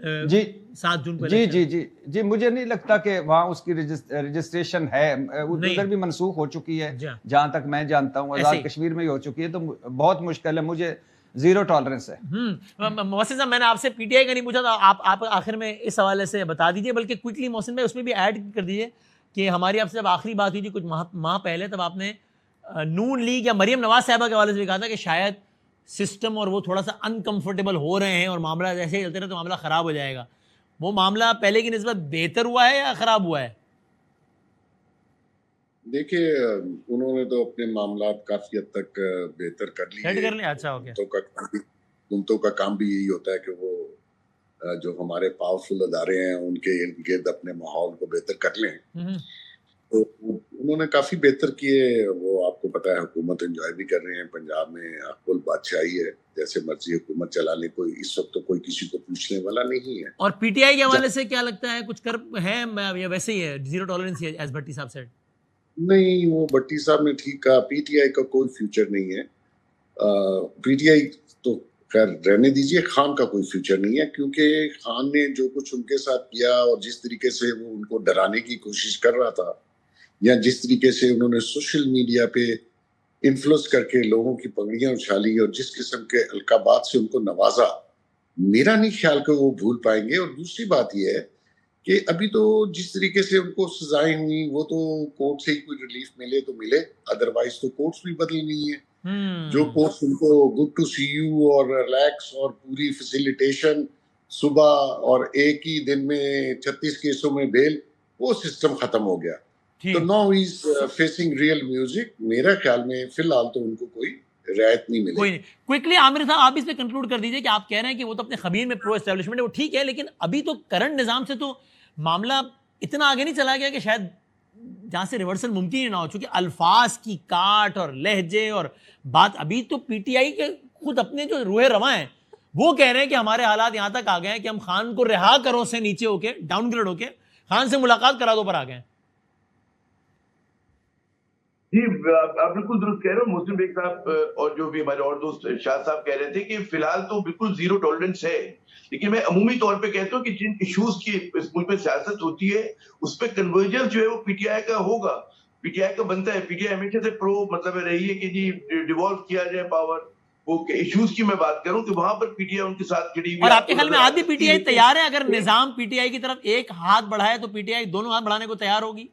जी 7 जून को जी मुझे नहीं लगता कि वहाँ उसकी रजिस्ट्रेशन है, उधर भी मनसूख हो चुकी है जहाँ तक मैं जानता हूँ, आज़ाद कश्मीर में ही हो चुकी है। तो बहुत मुश्किल है, मुझे जीरो टॉलरेंस है। मोहसिन साहब, मैंने आपसे पीटीआई का नहीं पूछा था, आप आखिर में इस हवाले से बता दीजिए, बल्कि क्विकली मोहसिन भाई उसमें भी ऐड कर दीजिए कि हमारी आपसे जब आखिरी बात हुई थी कुछ माह पहले, तब आपने नून लीग या मरियम नवाज साहिबा के हवाले से भी कहा था कि शायद सिस्टम और वो थोड़ा सा अनकंफर्टेबल हो रहे हैं और मामला जैसे चलते रहे तो मामला ख़राब हो जाएगा, वो मामला पहले की निस्बत बेहतर हुआ है या ख़राब हुआ है? देखिए, उन्होंने तो अपने मामला काफी हद तक बेहतर कर लिए। अच्छा, ओके। हुकूमतों का काम भी यही होता है कि वो जो हमारे पावरफुल अदारे हैं उनके इर्द गिर्द अपने माहौल को बेहतर कर लें। तो उन्होंने काफी बेहतर किए। वो आपको पता है हुकूमत एंजॉय भी कर रहे हैं। पंजाब में अकबुल बादशाही है, जैसे मर्जी हुकूमत चला ले, कोई इस वक्त तो कोई किसी को पूछने वाला नहीं है। और पीटीआई के हवाले से क्या लगता है, कुछ कर है या वैसे ही है, जीरो टॉलरेंस है एज भट्टी साहब सेड? नहीं, वो भट्टी साहब ने ठीक कहा, पीटीआई का कोई फ्यूचर नहीं है। पीटीआई तो खैर रहने दीजिए, खान का कोई फ्यूचर नहीं है, क्योंकि खान ने जो कुछ उनके साथ किया और जिस तरीके से वो उनको डराने की कोशिश कर रहा था, या जिस तरीके से उन्होंने सोशल मीडिया पे इन्फ्लुएंस करके लोगों की पगड़ियां उछाली और जिस किस्म के अलकाबात से उनको नवाजा, मेरा नहीं ख्याल कि वो भूल पाएंगे। और दूसरी बात यह है कि अभी तो जिस तरीके से उनको सजाएं हुई, वो तो कोर्ट से ही कोई रिलीफ मिले तो मिले, अदरवाइज तो कोर्ट्स भी बदलनी है। जो कोर्ट्स उनको गुड टू सी यू और रिलैक्स और पूरी फैसिलिटेशन सुबह और एक ही दिन में 36 केसों में बेल, वो सिस्टम खत्म हो गया। तो now he is facing real music. मेरा ख्याल में फिलहाल तो उनको कोई रियायत नहीं मिलेगी। कोई नहीं। क्विकली आमिर साहब, आप इस पे कंक्लूड कर दीजिए कि आप कह रहे हैं कि वो तो अपने खबीर में प्रो एस्टेब्लिशमेंट है, वो ठीक है, लेकिन अभी तो करंट निजाम से तो मामला इतना आगे नहीं चला गया कि शायद जहां से रिवर्सल मुमकिन ही ना हो, चूंकि अल्फाज की काट और लहजे और बात, अभी तो पीटीआई के खुद अपने जो रूहे रवा हैं वो कह रहे हैं कि हमारे हालात यहां तक आ गए हैं कि हम खान को रिहा करो से नीचे होके, डाउनग्रेड होके खान से मुलाकात करा दो पर आ गए। जी, आप बिल्कुल दुरुस्त कह रहे हो। मोहसिन बेग साहब और जो भी हमारे और दोस्त शाह साहब कह रहे थे कि फिलहाल तो बिल्कुल जीरो टॉलरेंस है, लेकिन मैं अमूमी तौर पे कहता हूँ कि जिन इश्यूज की इस मुल्क में सियासत होती है उस पर कन्वर्जेंस जो है वो पीटीआई का होगा, पीटीआई का बनता है। पीटीआई हमेशा से प्रो मतलब रही है कि जी डिवॉल्व किया जाए पावर। वो इश्यूज की मैं बात करूं कि वहां पर पीटीआई उनके साथ खड़ी हुई। और आपके ख्याल में आज भी पीटीआई तैयार है? अगर निजाम पीटीआई की तरफ एक हाथ बढ़ाए तो पीटीआई दोनों हाथ बढ़ाने को तैयार होगी?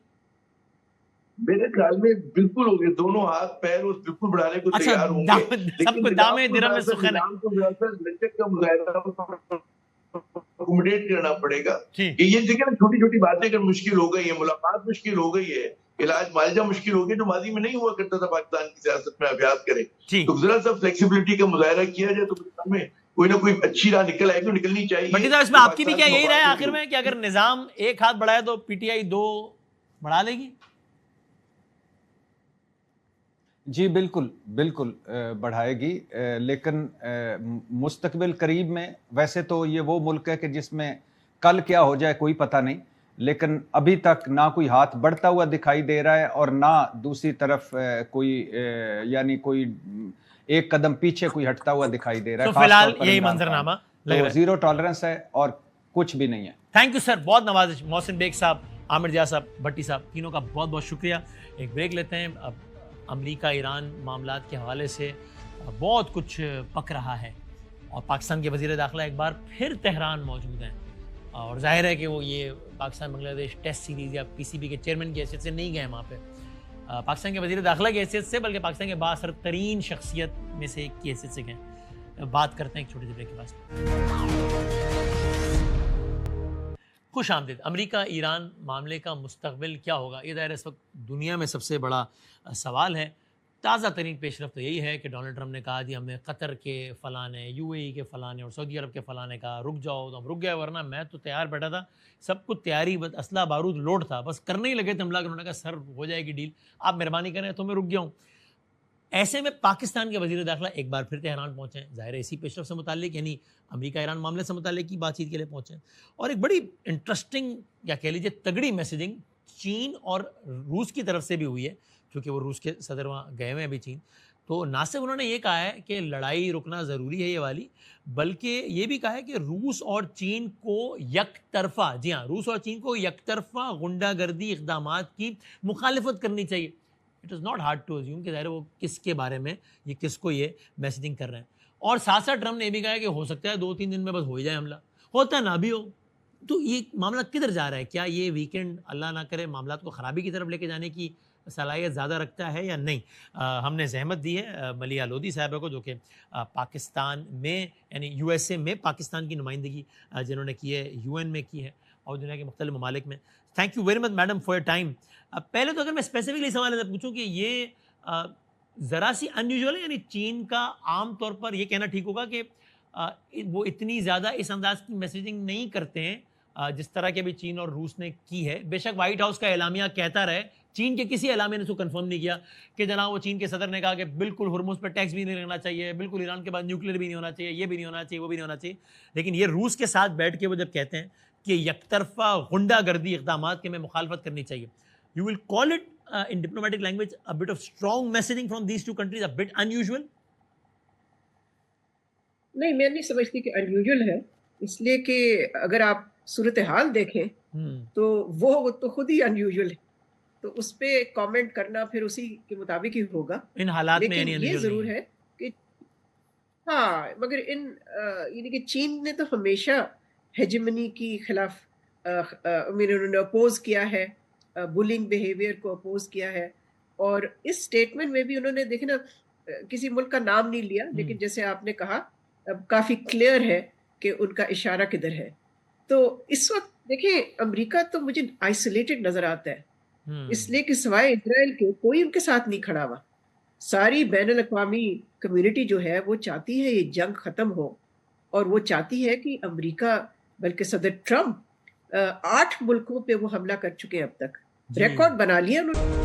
मेरे ख्याल में बिल्कुल होंगे, दोनों हाथ पैर उस बिल्कुल बढ़ाने को तैयार होंगे। सबको दामे दिरहम में सुखन है। लचक का मुजाहिरा अकोमोडेट करना पड़ेगा। ये देखिए, छोटी छोटी बातें अगर मुश्किल हो गई है, मुलाकात मुश्किल हो गई है, इलाज मालजा मुश्किल हो गया, जो माजी में नहीं हुआ करता था पाकिस्तान की सियासत में, अभ्यास करें तो जरा सा फ्लेक्सिबिलिटी का मुजाहिरा किया जाए तो में कोई ना कोई अच्छी राह निकल आएगी, निकलनी चाहिए। बट इसमें आपकी भी क्या यही राय आखिर में कि अगर निजाम एक हाथ बढ़ाए तो पीटीआई दो बढ़ा लेगी? जी बिल्कुल बिल्कुल बढ़ाएगी, लेकिन मुस्तकबिल करीब में वैसे तो ये वो मुल्क है कि जिसमें कल क्या हो जाए कोई पता नहीं, लेकिन अभी तक ना कोई हाथ बढ़ता हुआ दिखाई दे रहा है और ना दूसरी तरफ कोई यानी कोई एक कदम पीछे कोई हटता हुआ दिखाई दे रहा है। तो फिलहाल यही मंजरनामा तो जीरो टॉलरेंस है और कुछ भी नहीं है। थैंक यू सर, बहुत नवाजिश। मोहसिन बेग साहब, आमिर जिया साहब, भट्टी साहब, तीनों का बहुत बहुत शुक्रिया। एक ब्रेक लेते हैं। अब अमेरिका ईरान मामलात के हवाले से बहुत कुछ पक रहा है और पाकिस्तान के वज़ीर दाखिला एक बार फिर तेहरान मौजूद हैं और जाहिर है कि वो ये पाकिस्तान बांग्लादेश टेस्ट सीरीज़ या पीसीबी के चेयरमैन की हैसियत से नहीं गए वहाँ पे, पाकिस्तान के वज़ीर दाखिला की हैसियत से, बल्कि पाकिस्तान के बासर तरीन शख्सियत में से एक की हैसियत से गए। बात करते हैं एक छोटे से ब्रेक के पास। खुश आमदीद। अमेरिका ईरान मामले का मुस्तकबिल क्या होगा, ये दायरा इस वक्त दुनिया में सबसे बड़ा सवाल है। ताज़ा तरीन पेशरफ्त तो यही है कि डोनाल्ड ट्रंप ने कहा जी हमने कतर के फ़लाने, यूएई के फ़लाने और सऊदी अरब के फ़लाने का रुक जाओ, तो हम रुक गए, वरना मैं तो तैयार बैठा था, सब कुछ तैयारी, बस असला बारूद लोड था, बस करने ही लगे थे हमला। उन्होंने कहा सर हो जाएगी डील, आप मेहरबानी करें तो मैं रुक गया हूँ। ऐसे में पाकिस्तान के वज़ीर दाखिला एक बार फिर तेहरान पहुँचे, ज़ाहिर है इसी पेशरफ्त से मुताल्लिक, यानी अमेरिका ईरान मामले से मुताल्लिक की बातचीत के लिए पहुँचे। और एक बड़ी इंटरेस्टिंग या कह लीजिए तगड़ी मैसेजिंग चीन और रूस की तरफ से भी हुई है, क्योंकि वो रूस के सदर वहाँ गए हुए हैं अभी चीन। तो ना सिर्फ उन्होंने ये कहा है कि लड़ाई रुकना ज़रूरी है ये वाली, बल्कि ये भी कहा है कि रूस और चीन को यकतरफा, जी हाँ, रूस और चीन को यकतरफा गुंडागर्दी इक़दामात की मुखालिफत करनी चाहिए। It is not hard to assume कि ज़ाहिर वो किसके बारे में, ये किसको ये मैसेजिंग कर रहे हैं। और साथ साथ ट्रम्प ने भी कहा है कि हो सकता है 2-3 दिन में बस हो ही जाए हमला, होता ना भी हो। तो ये मामला किधर जा रहा है? क्या ये वीकेंड अल्लाह ना करे मामला को ख़राबी की तरफ लेके जाने की सलाहियत ज़्यादा रखता है या नहीं। हमने जहमत दी है मलिया लोधी साहबा को, जो कि पाकिस्तान में यानी USA में पाकिस्तान की नुमाइंदगी जिन्होंने की है, UN में की है और दुनिया के मुख्तलिफ ममालिक में। Thank you very much madam for your time. पहले तो अगर मैं स्पेसिफिकली सवाल पूछूँ कि ये ज़रा सी अनयूजुअल है, यानी चीन का आम तौर पर ये कहना ठीक होगा कि वो इतनी ज़्यादा इस अंदाज की मैसेजिंग नहीं करते हैं जिस तरह के भी चीन और रूस ने की है। बेशक वाइट हाउस का एलामिया कहता रहे, चीन के किसी एलामिया ने इसको कंफर्म नहीं किया कि जनाब वो चीन के सदर ने कहा कि बिल्कुल हुर्मुज़ पर टैक्स भी नहीं लगना चाहिए, बिल्कुल ईरान के बाद न्यूक्लियर भी नहीं होना चाहिए, ये भी नहीं होना चाहिए, वो भी नहीं होना चाहिए। लेकिन ये रूस के साथ बैठ के वो जब कहते हैं कि यकतरफा गुंडागर्दी इक़दामात के में मुखालफत करनी चाहिए, you will call it in diplomatic language a bit of strong messaging from these two countries, a bit unusual? नहीं, मैं नहीं समझती कि अनयूजुअल है, इसलिए कि अगर आप सूरत हाल देखें तो वो तो खुद ही अनयूजुअल है, तो उस पे कमेंट करना फिर उसी के मुताबिक ही होगा इन हालात में। लेकिन ये जरूर है कि हाँ, मगर यानी कि चीन ने तो हमेशा हेजेमनी की खिलाफ उन्होंने अपोज किया है, बुलिंग बिहेवियर को अपोज किया है, और इस स्टेटमेंट में भी उन्होंने देखे ना किसी मुल्क का नाम नहीं लिया, लेकिन जैसे आपने कहा अब काफी क्लियर है कि उनका इशारा किधर है। तो इस वक्त देखें अमेरिका तो मुझे आइसोलेटेड नजर आता है, इसलिए कि सिवाय इजराइल के कोई उनके साथ नहीं खड़ा हुआ। सारी बैनुल अक़वामी कम्युनिटी जो है वो चाहती है ये जंग खत्म हो, और वो चाहती है कि अमेरिका, बल्कि सदर ट्रम्प 8 मुल्कों पे वो हमला कर चुके हैं अब तक, रिकॉर्ड बना लिया उन्होंने।